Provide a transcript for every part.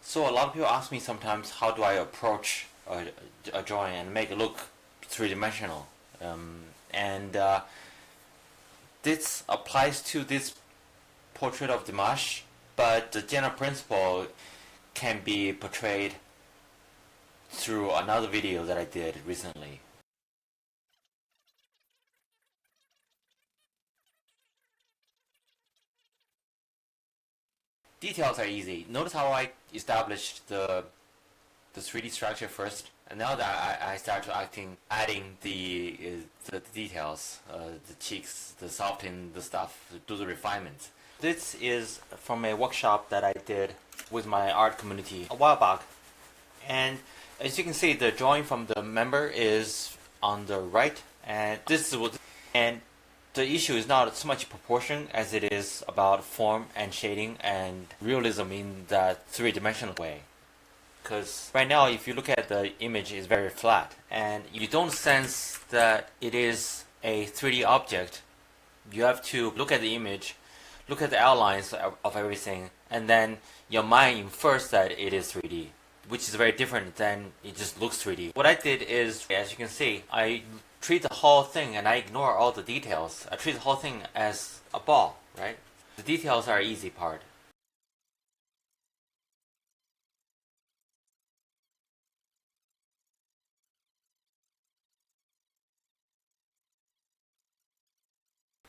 So a lot of people ask me sometimes, how do I approach a drawing and make it look three-dimensional? And this applies to this portrait of Dimash, but the general principle can be portrayed through another video that I did recently. Details are easy. Notice how I established the 3D structure first, and now that I start to adding the details, the cheeks, the soften, the stuff, do the refinements. This is from a workshop that I did with my art community a while back, and as you can see, the drawing from the member is on the right, and the issue is not so much proportion as it is about form and shading and realism in that three-dimensional way. Because right now, if you look at the image, it's very flat, and you don't sense that it is a 3D object. You have to look at the image, look at the outlines of everything, and then your mind infers that it is 3D, which is very different than it just looks 3D. What I did is, as you can see, I treat the whole thing and I ignore all the details. I treat the whole thing as a ball, right? The details are easy part.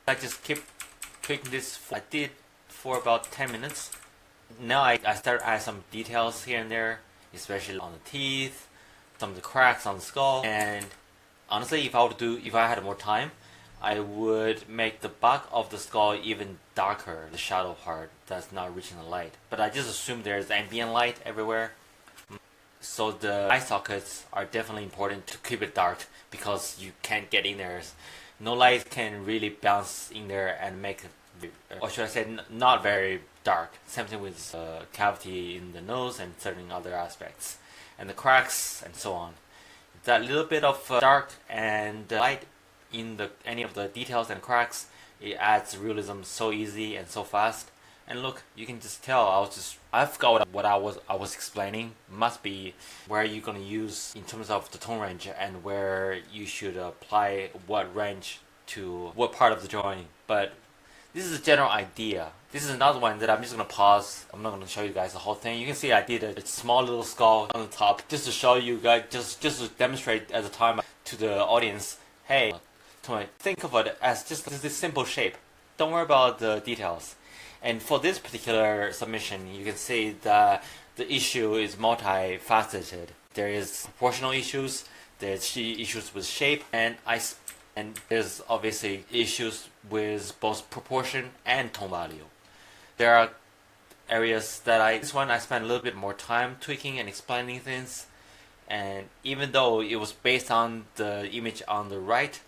I just keep tweaking this. I did for about 10 minutes. Now I start to add some details here and there, especially on the teeth, some of the cracks on the skull. And honestly, if I had more time, I would make the back of the skull even darker, the shadow part that's not reaching the light. But I just assume there's ambient light everywhere. So the eye sockets are definitely important to keep it dark because you can't get in there. No light can really bounce in there and make it, or should I say, not very dark. Same thing with cavity in the nose and certain other aspects, and the cracks and so on. That little bit of dark and light in any of the details and cracks, it adds realism so easy and so fast. And look, you can just tell I forgot what I was explaining. Must be where you're gonna use in terms of the tone range and where you should apply what range to what part of the drawing. But this is a general idea. This is another one that I'm just gonna pause. I'm not gonna show you guys the whole thing. You can see I did a small little skull on the top just to show you guys, just to demonstrate at the time to the audience. Hey, think of it as just this simple shape. Don't worry about the details. And for this particular submission, you can see that the issue is multifaceted. There is proportional issues, there's issues with shape, and there's obviously issues with both proportion and tone value. There are areas that this one I spent a little bit more time tweaking and explaining things, and even though it was based on the image on the right,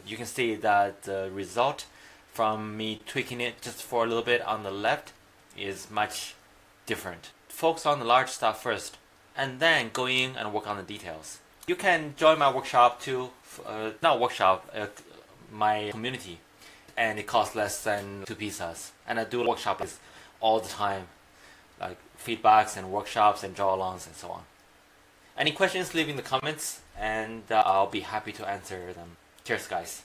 you can see that the result from me tweaking it just for a little bit on the left is much different. Focus on the large stuff first, and then go in and work on the details. You can join my workshop too, my community, and it costs less than 2 pizzas. And I do workshops all the time, like feedbacks and workshops and draw-alongs and so on. Any questions, leave in the comments, and I'll be happy to answer them. Cheers, guys.